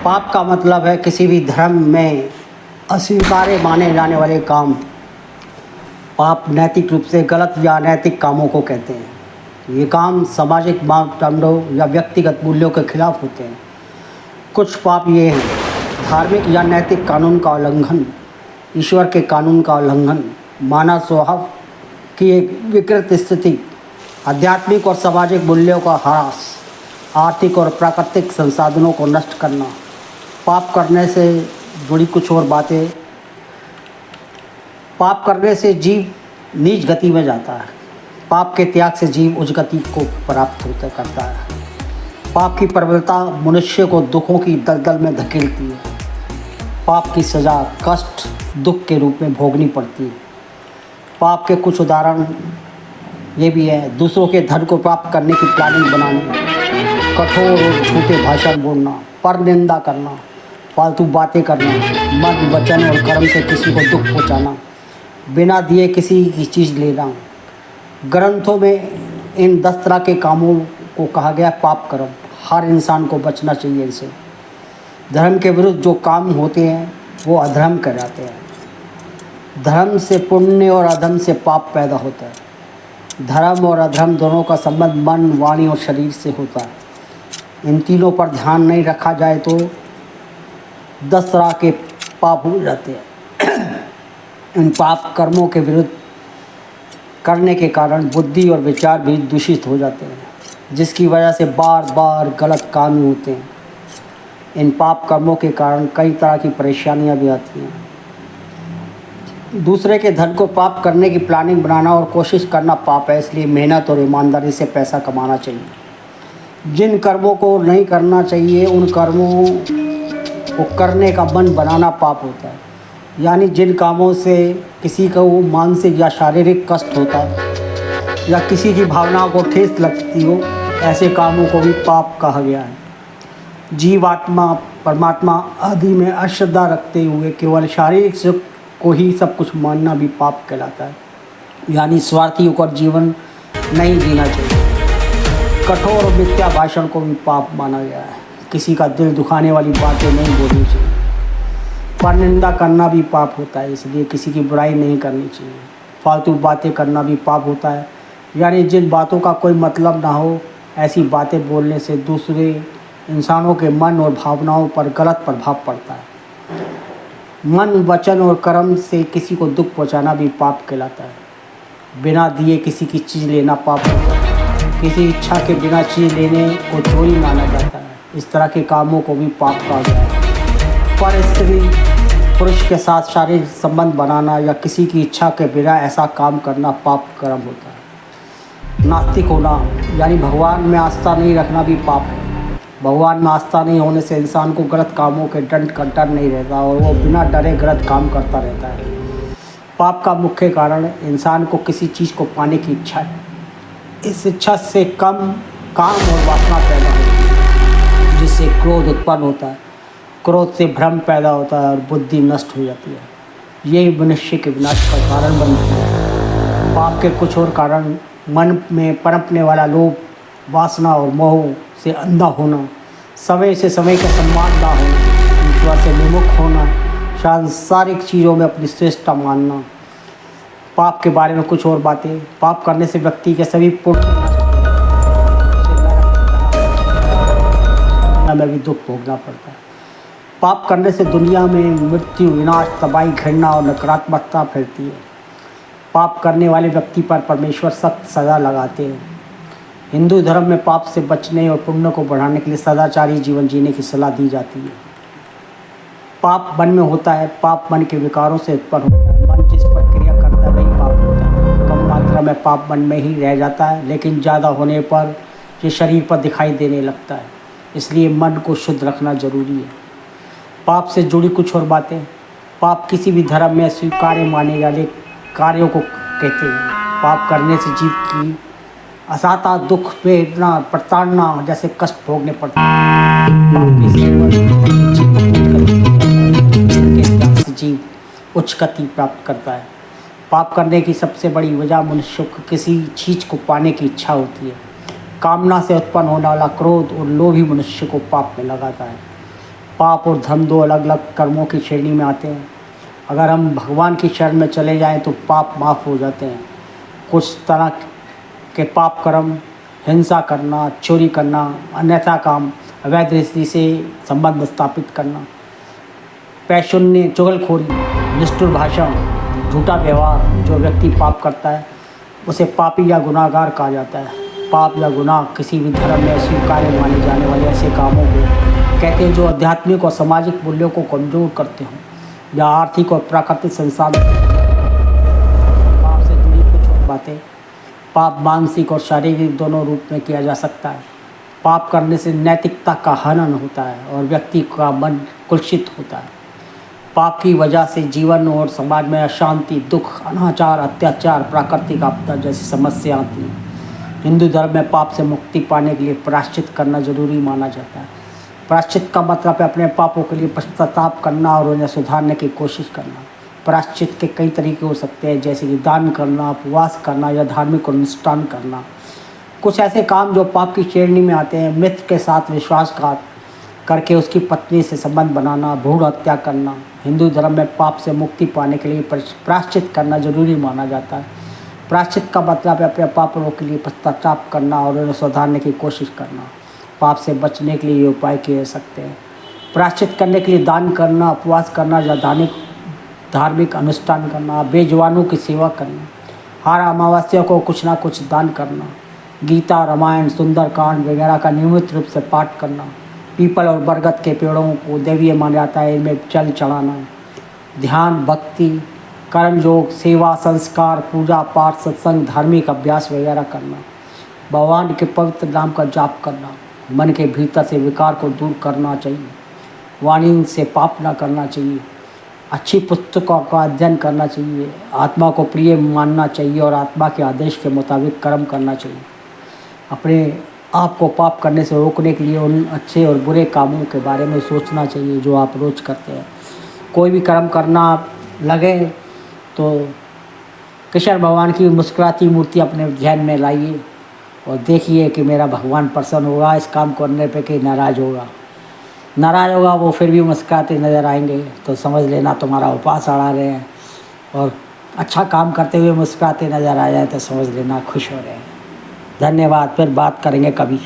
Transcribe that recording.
पाप का मतलब है किसी भी धर्म में अस्वीकार्य माने जाने वाले काम। पाप नैतिक रूप से गलत या अनैतिक कामों को कहते हैं। ये काम सामाजिक मापदंडों या व्यक्तिगत मूल्यों के खिलाफ होते हैं। कुछ पाप ये हैं: धार्मिक या नैतिक कानून का उल्लंघन, ईश्वर के कानून का उल्लंघन, मानव स्वभाव की एक विकृत स्थिति, आध्यात्मिक और सामाजिक मूल्यों का ह्रास, आर्थिक और प्राकृतिक संसाधनों को नष्ट करना। पाप करने से जुड़ी कुछ और बातें। पाप करने से जीव नीच गति में जाता है। पाप के त्याग से जीव उच्च गति को प्राप्त करता है। पाप की प्रबलता मनुष्य को दुखों की दलदल में धकेलती है। पाप की सज़ा कष्ट, दुख के रूप में भोगनी पड़ती है। पाप के कुछ उदाहरण ये भी है: दूसरों के धन को प्राप्त करने की प्लानिंग बनाना, कठोर और झूठे भाषण बोलना, परनिंदा करना, फालतू बातें करना, मद वचन और कर्म से किसी को दुख पहुंचाना, बिना दिए किसी की चीज़ लेना। ग्रंथों में इन 10 तरह के कामों को कहा गया पाप कर्म। हर इंसान को बचना चाहिए इनसे। धर्म के विरुद्ध जो काम होते हैं वो अधर्म कहलाते हैं। धर्म से पुण्य और अधर्म से पाप पैदा होता है। धर्म और अधर्म दोनों का संबंध मन, वाणी और शरीर से होता है। इन तीनों पर ध्यान नहीं रखा जाए तो 10 तरह के पाप हो जाते हैं। इन पाप कर्मों के विरुद्ध करने के कारण बुद्धि और विचार भी दूषित हो जाते हैं, जिसकी वजह से बार बार गलत काम ही होते हैं। इन पाप कर्मों के कारण कई तरह की परेशानियां भी आती हैं। दूसरे के धन को प्राप्त करने की प्लानिंग बनाना और कोशिश करना पाप है। इसलिए मेहनत और ईमानदारी से पैसा कमाना चाहिए। जिन कर्मों को नहीं करना चाहिए उन कर्मों को करने का मन बनाना पाप होता है। यानी जिन कामों से किसी को मानसिक या शारीरिक कष्ट होता है या किसी की भावनाओं को ठेस लगती हो, ऐसे कामों को भी पाप कहा गया है। जीव आत्मा परमात्मा आदि में अश्रद्धा रखते हुए केवल शारीरिक सुख को ही सब कुछ मानना भी पाप कहलाता है। यानी स्वार्थी होकर जीवन नहीं जीना चाहिए। कठोर और मिथ्या भाषण को भी पाप माना गया है। किसी का दिल दुखाने वाली बातें नहीं बोलनी चाहिए। परनिंदा करना भी पाप होता है, इसलिए किसी की बुराई नहीं करनी चाहिए। फालतू बातें करना भी पाप होता है। यानी जिन बातों का कोई मतलब ना हो, ऐसी बातें बोलने से दूसरे इंसानों के मन और भावनाओं पर गलत प्रभाव पड़ता है। मन, वचन और कर्म से किसी को दुख पहुंचाना भी पाप कहलाता है। बिना दिए किसी की चीज़ लेना पाप होता है। किसी इच्छा के बिना चीज़ लेने को चोरी माना जाता है। इस तरह के कामों को भी पाप कहा गया है। पर स्त्री पुरुष के साथ शारीरिक संबंध बनाना या किसी की इच्छा के बिना ऐसा काम करना पाप कर्म होता है। नास्तिक होना यानी भगवान में आस्था नहीं रखना भी पाप है। भगवान में आस्था नहीं होने से इंसान को गलत कामों के दंड का डर नहीं रहता और वो बिना डरे गलत काम करता रहता है। पाप का मुख्य कारण इंसान को किसी चीज़ को पाने की इच्छा है। इस इच्छा से कम काम और वासना पैदा होती है, जिससे क्रोध उत्पन्न होता है। क्रोध से भ्रम पैदा होता है और बुद्धि नष्ट हो जाती है। यही मनुष्य के विनाश का कारण बनती है। पाप के कुछ और कारण मन में पनपने वाला लोभ, वासना और मोह से अंधा होना, समय से समय का सम्मान ना होना, ईश्वर से विमुख होना, सांसारिक चीज़ों में अपनी श्रेष्ठता मानना। पाप के बारे में कुछ और बातें। पाप करने से व्यक्ति के सभी पुण्य में भी दुख भोगना पड़ता है। पाप करने से दुनिया में मृत्यु, विनाश, तबाही, घृणा और नकारात्मकता फैलती है। पाप करने वाले व्यक्ति पर परमेश्वर सख्त सज़ा लगाते हैं। हिंदू धर्म में पाप से बचने और पुण्य को बढ़ाने के लिए सदाचारी जीवन जीने की सलाह दी जाती है। पाप मन में होता है। पाप मन के विकारों से उत्पन्न होता है। मन जिस पर क्रिया करता है वही पाप होता है। कम मात्रा में पाप मन में ही रह जाता है, लेकिन ज़्यादा होने पर ये शरीर पर दिखाई देने लगता है। इसलिए मन को शुद्ध रखना जरूरी है। पाप से जुड़ी कुछ और बातें। पाप किसी भी धर्म में स्वीकार्य माने वाले कार्यों को कहते हैं। पाप करने से जीव की असाता दुख, वेदना, प्रताड़ना जैसे कष्ट भोगने पड़ते हैं। जीव उच्च गति प्राप्त करता है। पाप करने की सबसे बड़ी वजह मनुष्य को किसी चीज़ को पाने की इच्छा होती है। कामना से उत्पन्न होने वाला क्रोध और लोभ ही मनुष्य को पाप में लगाता है। पाप और धर्म दो अलग अलग कर्मों की श्रेणी में आते हैं। अगर हम भगवान की शरण में चले जाएं तो पाप माफ़ हो जाते हैं। कुछ तरह के पाप कर्म, हिंसा करना, चोरी करना, अन्यथा काम, अवैध दृष्टि से संबंध स्थापित करना, पैशून्य, चुगलखोरी, निष्ठुर भाषण, झूठा व्यवहार, जो व्यक्ति पाप करता है उसे पापी या गुनाहगार कहा जाता है। पाप या गुनाह किसी भी धर्म में स्वीकार्य माने जाने वाले ऐसे कामों को कहते हैं जो आध्यात्मिक और सामाजिक मूल्यों को कमजोर करते हों या आर्थिक और प्राकृतिक संसाधन। पाप से जुड़ी कुछ बातें। पाप मानसिक और शारीरिक दोनों रूप में किया जा सकता है। पाप करने से नैतिकता का हनन होता है और व्यक्ति का मन कुलसित होता है। पाप की वजह से जीवन और समाज में अशांति, दुख, अनाचार, अत्याचार, प्राकृतिक आपदा जैसी समस्या आती हैं। हिंदू धर्म में पाप से मुक्ति पाने के लिए प्रायश्चित करना जरूरी माना जाता है। प्रायश्चित का मतलब है अपने पापों के लिए पश्चाताप करना और उन्हें सुधारने की कोशिश करना। प्रायश्चित के कई तरीके हो सकते हैं, जैसे कि दान करना, उपवास करना या धार्मिक अनुष्ठान करना। कुछ ऐसे काम जो पाप की श्रेणी में आते हैं: मित्र के साथ विश्वासघात करके उसकी पत्नी से संबंध बनाना, भ्रूण हत्या करना। हिंदू धर्म में पाप से मुक्ति पाने के लिए प्रायश्चित करना जरूरी माना जाता है। प्रायश्चित का मतलब है अपने पापों के लिए पश्चाताप करना और उन्हें सुधारने की कोशिश करना। पाप से बचने के लिए ये उपाय किए जा सकते हैं: प्रायश्चित करने के लिए दान करना, उपवास करना या धार्मिक अनुष्ठान करना, बेजुबानों की सेवा करना, हर अमावस्या को कुछ ना कुछ दान करना, गीता, रामायण, सुंदरकांड वगैरह का नियमित रूप से पाठ करना, पीपल और बरगद के पेड़ों को दैवीय माना जाता है, इनमें जल चढ़ाना, ध्यान, भक्ति, कर्म योग, सेवा, संस्कार, पूजा पाठ, सत्संग, धार्मिक अभ्यास वगैरह करना, भगवान के पवित्र नाम का जाप करना, मन के भीतर से विकार को दूर करना चाहिए, वाणी से पाप न करना चाहिए, अच्छी पुस्तकों का अध्ययन करना चाहिए, आत्मा को प्रिय मानना चाहिए और आत्मा के आदेश के मुताबिक कर्म करना चाहिए। अपने आप को पाप करने से रोकने के लिए उन अच्छे और बुरे कामों के बारे में सोचना चाहिए जो आप रोज़ करते हैं। कोई भी कर्म करना लगे तो कृष्ण भगवान की मुस्कुराती मूर्ति अपने ध्यान में लाइए और देखिए कि मेरा भगवान प्रसन्न होगा इस काम करने पे कि नाराज़ होगा। वो फिर भी मुस्कुराते नज़र आएंगे तो समझ लेना तुम्हारा उपास अड़ा रहे हैं, और अच्छा काम करते हुए मुस्कुराते नज़र आ जाए तो समझ लेना खुश हो रहे हैं। धन्यवाद, फिर बात करेंगे कभी।